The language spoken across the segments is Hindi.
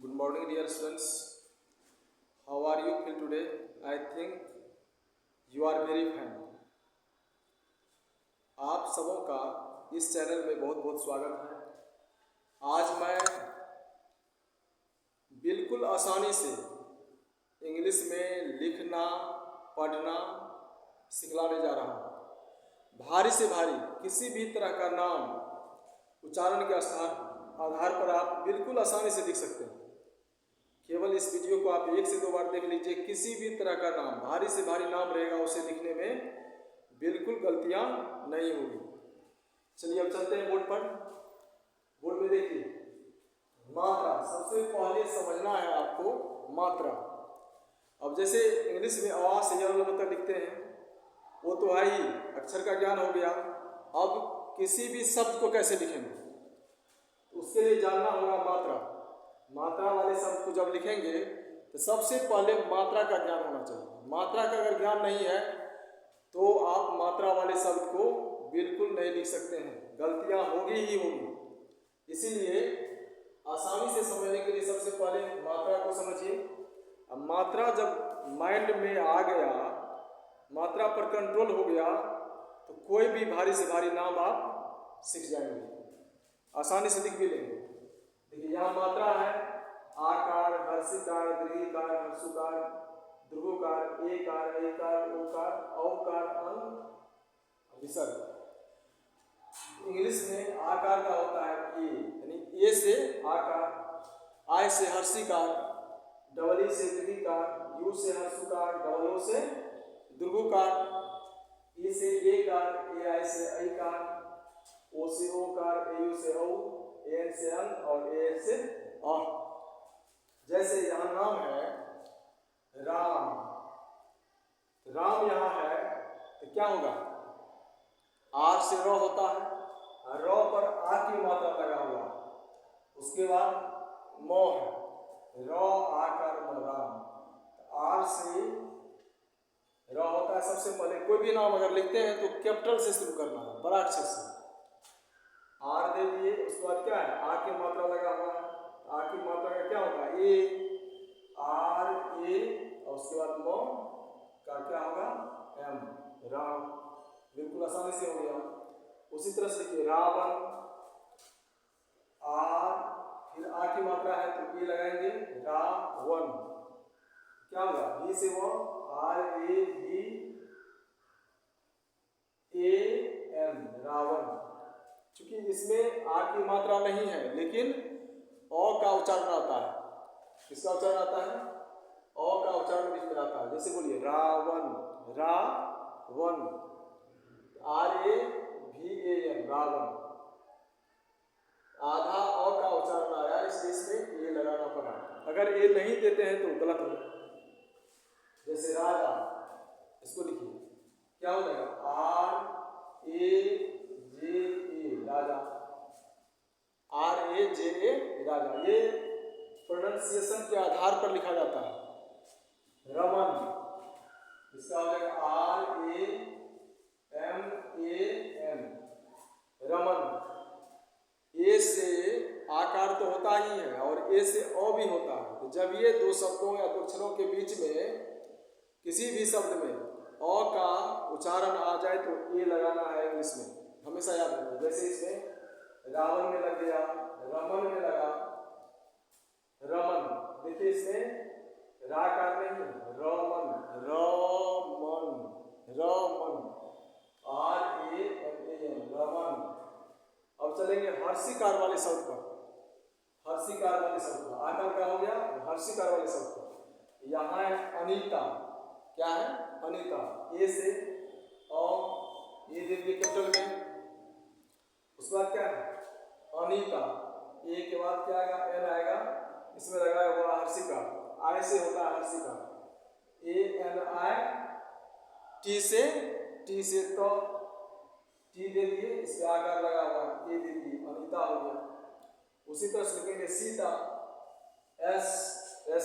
Good morning, dear students. How are you feel today? I think you are very fine. आप सबों का इस चैनल में बहुत बहुत स्वागत है। आज मैं बिल्कुल आसानी से इंग्लिश में लिखना पढ़ना सिखलाने जा रहा हूँ। भारी से भारी किसी भी तरह का नाम उच्चारण के आधार पर आप बिल्कुल आसानी से लिख सकते हैं। केवल इस वीडियो को आप 1 से 2 बार देख लीजिए। किसी भी तरह का नाम भारी से भारी नाम रहेगा उसे लिखने में बिल्कुल गलतियां नहीं होगी। चलिए अब चलते हैं बोर्ड पर। बोर्ड में देखिए मात्रा, सबसे पहले समझना है आपको मात्रा। अब जैसे इंग्लिश में अ से य तक लिखते हैं वो तो है ही, अक्षर का ज्ञान हो गया। अब किसी भी शब्द को कैसे लिखेंगे उसके लिए जानना होगा मात्रा। मात्रा वाले शब्द को जब लिखेंगे तो सबसे पहले मात्रा का ज्ञान होना चाहिए। मात्रा का अगर ज्ञान नहीं है तो आप मात्रा वाले शब्द को बिल्कुल नहीं लिख सकते हैं, गलतियां होगी ही होगी। इसीलिए आसानी से समझने के लिए सबसे पहले मात्रा को समझिए। अब मात्रा जब माइंड में आ गया, मात्रा पर कंट्रोल हो गया तो कोई भी भारी से भारी नाम आप सीख जाएंगे, आसानी से लिख भी लेंगे। देखिए यहाँ मात्रा है आकार, हर्षिकार, दीर्घिकार, हर्षुकार, ध्रुवकार, एकार, ऐकार, ओकार, औकार, विसर्ग। इंग्लिश में आकार का होता है ए, यानी ए से आकार, आई से हर्षिकार, डबल ई से दीर्घिकार, यू से हर्षुकार, डबल ओ से ध्रुवकार, ई से एकार, ए आई से ऐकार, ओ से ओकार, ए यू से औ, एन से अन और ए से अ। जैसे यहाँ नाम है राम, राम यहाँ है तो क्या होगा? आर से र होता है, र पर आ की मात्रा लगा हुआ, उसके बाद म है, र आकार म राम। आर से र होता है। सबसे पहले कोई भी नाम अगर लिखते हैं तो कैपिटल से शुरू करना है, बड़ा अक्षर से। आर दे दिए, उसके बाद क्या है? आ की मात्रा लगा हुआ है। आ की मात्रा का क्या होगा? ए, आर ए, और उसके बाद म का क्या होगा? एम, राम। बिल्कुल आसानी से हो गया। उसी तरह से देखिए रावण, आर फिर आ की मात्रा है तो ए लगाएंगे, रावण। क्या होगा? बी से वो, R A B A N, Ravan. क्योंकि इसमें आ की मात्रा नहीं है लेकिन अ का उच्चारण आता है। किसका उच्चारण आता है? अ का उच्चारण बीच में आता है। जैसे बोलिए रावण, रावण, आर ए भी ए एन, रावण। आधा अ का उच्चारण आ रहा है इसलिए इसमें ए लगाना पड़ा। अगर ए नहीं देते हैं तो गलत होगा। जैसे राजा, इसको लिखिए क्या हो जाएगा? R A J A, Raja. R A J A, Raja. ये प्रोनाउंसिएशन के आधार पर लिखा जाता है। रमन, इसका हो जाएगा R A M A N, Raman. A से आकार तो होता ही है और ए से अ भी होता है। तो जब ये दो शब्दों या दो अक्षरों के बीच में किसी भी शब्द में अ का उच्चारण आ जाए तो ए लगाना है इंग्लिश में, हमेशा याद रखिए। जैसे इसमें रावण में लग गया, रमन में लगा, रमन। देखिए इसमें राकार नहीं है, Raman, Raman, Raman, R A M A N, Raman. अब चलेंगे हर्षिकार वाले शब्द पर। हर्षिकार वाले शब्द पर आकार का हो गया, हर्षिकार वाले शब्द पर यहाँ है अनीता। क्या है? अनीता। ए से अ, ए दे दिए कैपिटल में। उसके बाद क्या है? अनीता। ए के बाद क्या आएगा? एन आएगा, इसमें लगाया हुआ हर्षिकार। आई से होता है हर्षिकार, ए एन आई। टी से तो टी दे दिए, इसके आकार लगा हुआ है, ए दे दिए, अनीता हो गया। उसी तरह से लिखेंगे सीता, एस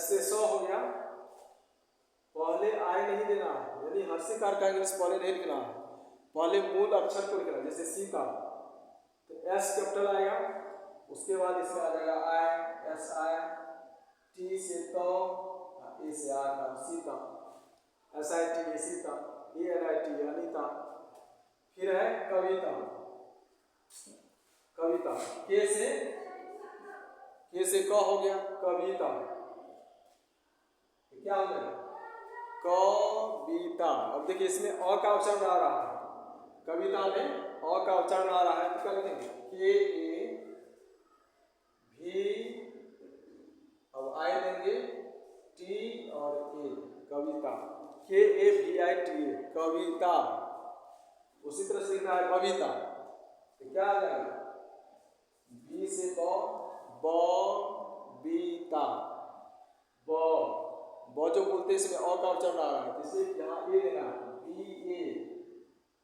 से सौ हो गया। पहले आई नहीं देना है, यानी हर्षिकार का इंग्लिश पहले नहीं लिखना है, पहले मूल अक्षर को लिखना है। जैसे सीता तो एस कैपिटल आएगा, उसके बाद इसमें आ जाएगा आई, एस आई, टी से तो, ए से आकार सीता, SITA सीता, ANIT अनीता। फिर है कविता, कविता के से क हो गया कविता, क्या हो गया कविता। अब देखिए इसमें अ का उच्चारण आ रहा है, कविता में अ का उच्चारण आ रहा है तो क्या लिखेंगे के ए भी, अब आए देंगे टी और ए, कविता, KAVITA कविता। उसी तरह से लिखना है कविता, तो क्या आ जाएगा बी से बीता, ब जो बोलते हैं इसमें अ का उच्चारण आ रहा है, जिसे यहाँ ए देना है BA,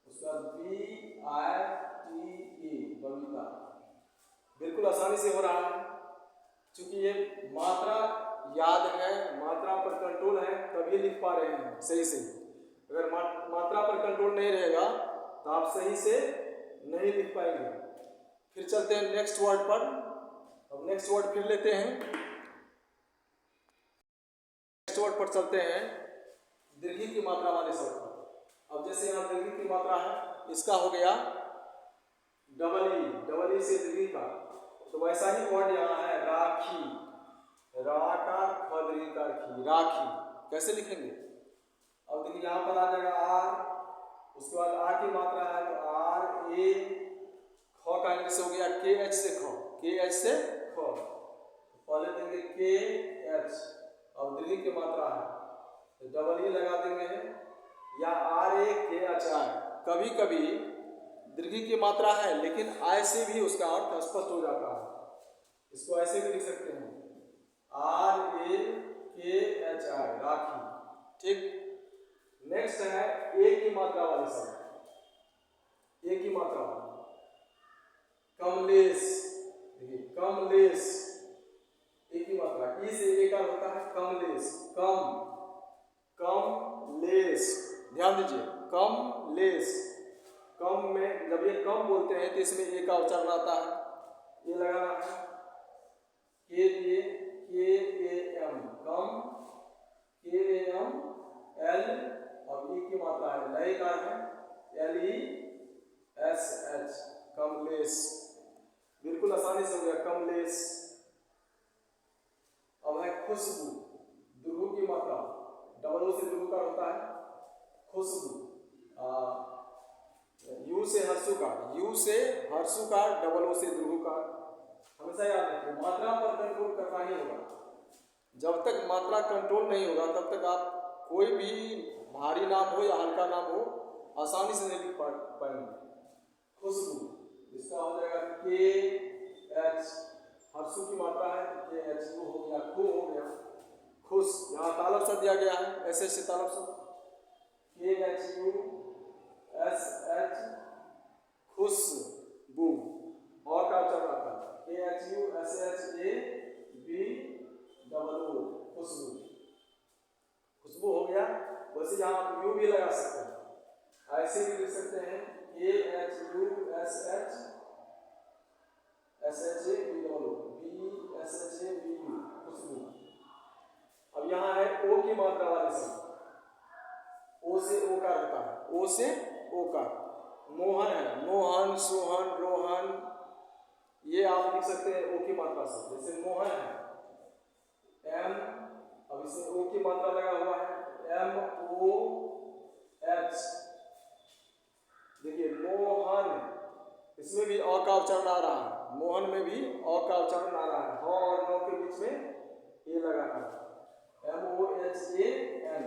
उसका BITA कविता। बिल्कुल आसानी से हो रहा है, क्योंकि ये मात्रा याद है, मात्रा पर कंट्रोल है, तभी लिख पा रहे हैं सही से। अगर मात्रा पर कंट्रोल नहीं रहेगा तो आप सही से नहीं लिख पाएंगे। फिर चलते हैं नेक्स्ट वर्ड पर। अब नेक्स्ट वर्ड फिर लेते हैं, नेक्स्ट वर्ड पर चलते हैं दीर्घी की मात्रा वाले शब्द पर। अब जैसे यहाँ दीर्घी की मात्रा है, इसका हो गया डबल ई से दीर्घी का, तो वैसा ही वर्ड यहाँ है राखी, रा का ख दीर्घी का खी, राखी। कैसे लिखेंगे, अब देखिए यहाँ पर आ जाएगा आर, उसके बाद आ की मात्रा है तो आर ए, ख का इंग्लिश हो गया KH से ख, KH से ख, पहले देंगे KH। अब दीर्घी की मात्रा है तो डबल ई लगा देंगे या RAKHI। कभी कभी दीर्घी की मात्रा है लेकिन आय से भी उसका अर्थ स्पष्ट हो जाता है, इसको ऐसे भी लिख सकते हैं RAKHI राखी। ठीक, नेक्स्ट है ए की मात्रा वाले शब्द, ए की मात्रा वाले कमलेश। देखिए कमलेश, ए की मात्रा, ई से ए का होता है कमलेश, कमलेश। ध्यान दीजिए कमलेश, कम में जब ये कम बोलते हैं तो इसमें ए का उच्चारण आता है, ये लगाना है KAM कम, KAM L, और ई की मात्रा है लय का है LESH कमलेश। बिल्कुल आसानी से हो गया कमलेश। अब है खुशबू, दुर्गु की मात्रा, डबल ओ से दुर्गु का होता है खुशबू, यू से हर्षु का, यू से हर्षु का, डबल ओ से दुर्गु का। हमेशा याद रखिए मात्रा पर कंट्रोल करना ही होगा, जब तक मात्रा कंट्रोल नहीं होगा तब तक आप कोई भी भारी नाम हो या हल्का नाम हो आसानी से नहीं लिख पाएंगे। खुशबू, इसका हो जाएगा KH, हर्षु की मात्रा है KHU हो गया, खु हो गया खुश। यहाँ तालब शब्द दिया गया है, ऐसे से तालब शब्द KHUSH खुशबू, और का उच्चारण आता है KHUSHABO खुशबू, खुशबू हो गया। वैसे यहाँ आप यू भी लगा सकते हैं, ऐसे भी लिख सकते हैं KHUSHHBSHABU खुशबू। अब यहाँ है ओ की मात्रा वाले शब्द, ओ से ओ का होता है, ओ से ओ का, मोहन है, मोहन, सोहन, रोहन, ये आप लिख सकते हैं ओ की मात्रा से। जैसे मोहन है M, अब इसमें ओ की मात्रा लगा हुआ है MOH। देखिए मोहन, इसमें भी अ का उच्चारण आ रहा है, मोहन में भी अ का उच्चारण आ रहा है, ह और न के बीच में ए लगाना है MOHAN।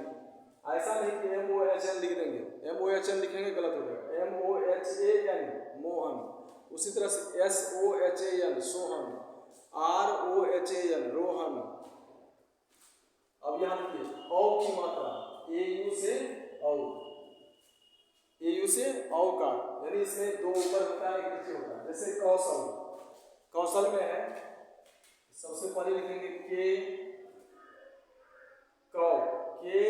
ऐसा नहीं कि MOHN लिख देंगे, MOHN लिखेंगे गलत हो जाएगा, MOHAN मोहन। उसी तरह से SOHAN सोहन, ROHAN रोहन। अब यहाँ देखिए औ की मात्रा, AU से औ, AU से औ का, यानी इसमें दो ऊपर होता है एक नीचे होता है। जैसे कौशल, कौशल में है, सबसे पहले लिखेंगे के, कौ, के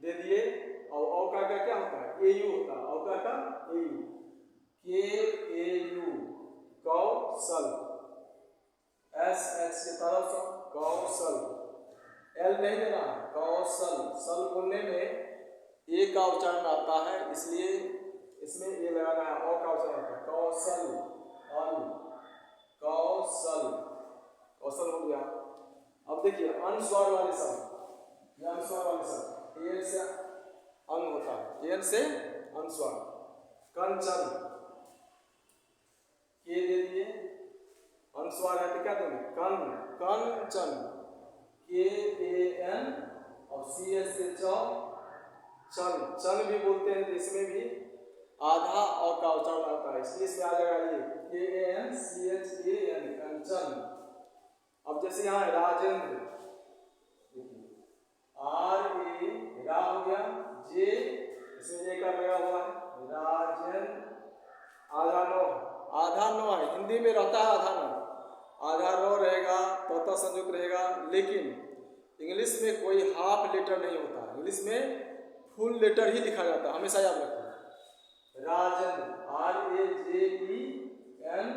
दे दिए, और औ का क्या होता है AU होता है, औ का AU, KAU कौशल। SH के तरफ कौशल, एल नहीं देना, कौशल। सल बोलने में ए का उच्चारण आता है, इसलिए इसमें ए लगाना है, ओ का उच्चारण आता है। कौशल, अल, कौशल, कौशल हो गया। अब देखिए अनुस्वार वाले शब्द, ये अनुस्वार वाले शब्द, ए से अंग होता है, ए से अनुस्वार। कंचन, के दे दिए, अनुस्वार है तो क्या देंगे, कन, कंचन, के ए एन और सी एस से चन, चन भी बोलते हैं, तो इसमें भी आधा अ का उच्चारण आता है, इसलिए इसमें आ जाएगा ये K A N C H A N, Kanchan. अब जैसे यहाँ राजेंद्र, आर ए रा हो गया, जे इसमें ए का लगा हुआ है, राजेंद्र, आधा नो, आधा नो है, हिंदी में रहता है आधा नो, आधा रो रहेगा, तोता संयुक्त रहेगा, लेकिन इंग्लिश में कोई हाफ लेटर नहीं होता, इंग्लिश में फुल लेटर ही लिखा जाता है, हमेशा याद रखो। Rajendra, R A J E N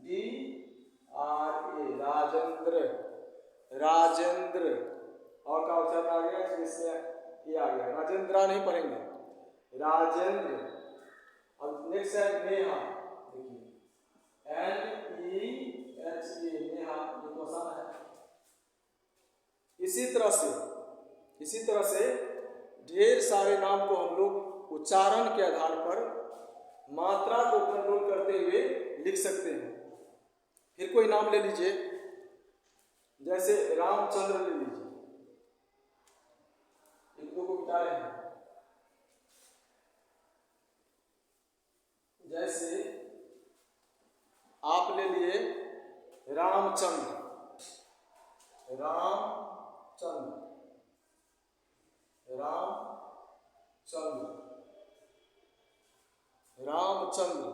D R A, Rajendra, Rajendra, और का उच्चारण आ गया, इसमें ये आ गया, राजेंद्र नहीं पढ़ेंगे, राजेंद्र। अब नेक्स्ट है नेहा, देखिए N E H A, Neha, ये तो आसान है। इसी तरह से ढेर सारे नाम को हम लोग उच्चारण के आधार पर मात्रा को कंट्रोल करते हुए लिख सकते हैं। फिर कोई नाम ले लीजिए, जैसे रामचंद्र ले लीजिए, इन दो को मिटा रहे हैं। जैसे आप ले लिए रामचंद्र, रामचंद्र, रामचंद्र, रामचंद्र,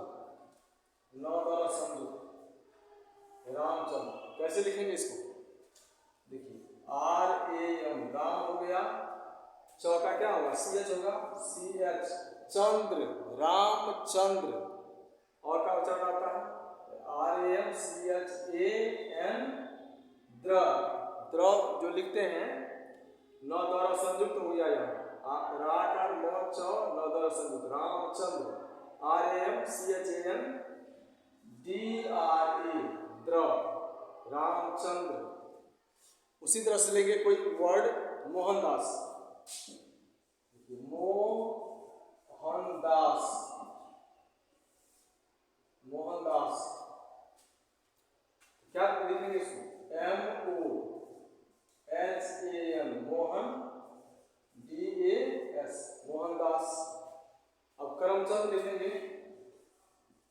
नौ द्वारा संयुक्त, रामचंद्र। कैसे लिखेंगे इसको, देखिए आर ए एम, राम हो गया, चौका क्या होगा, सी एच होगा, सी एच, चंद्र, रामचंद्र, और का उच्चारण आता है R A M C H A N, द्र, द्र जो लिखते हैं, नौ द्वारा संयुक्त हो गया, यहाँ राकार म च, नौ द्वारा संयुक्त, Ramchandra, R A M C H A N D R A, द्र, रामचंद्र। उसी तरह से लेंगे कोई वर्ड, मोहनदास, मोहनदास, मोहनदास, क्या लिखेंगे इसको, M O H A N, Mohan, D A S, Mohandas. अब करमचंद लिखेंगे,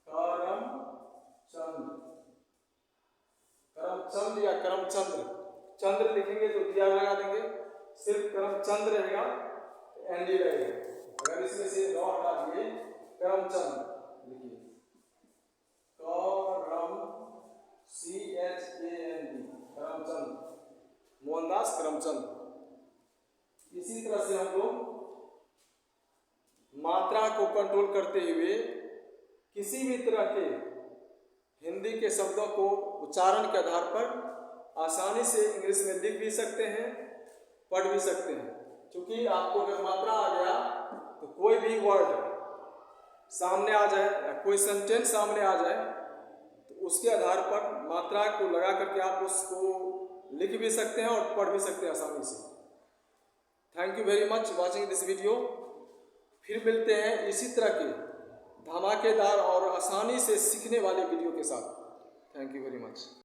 करमचंद, करमचंद या करमचंद्र, चंद्र लिखेंगे तो दिया लगा देंगे, सिर्फ करमचंद रहेगा, एन डी रहेगा। अगर इसमें से रॉ हटा दिए, करमचंद लिखिए, Karam C H A N D, Karamchand, Mohandas Karamchand. इसी तरह से हम लोग मात्रा को कंट्रोल करते हुए किसी भी तरह के हिंदी के शब्दों को उच्चारण के आधार पर आसानी से इंग्लिश में लिख भी सकते हैं, पढ़ भी सकते हैं। क्योंकि आपको अगर मात्रा आ गया तो कोई भी वर्ड सामने आ जाए या कोई सेंटेंस सामने आ जाए तो उसके आधार पर मात्रा को लगा करके आप उसको लिख भी सकते हैं और पढ़ भी सकते हैं आसानी से। Thank you very much watching this video. फिर मिलते हैं इसी तरह के धमाकेदार और आसानी से सीखने वाले वीडियो के साथ। Thank you very much.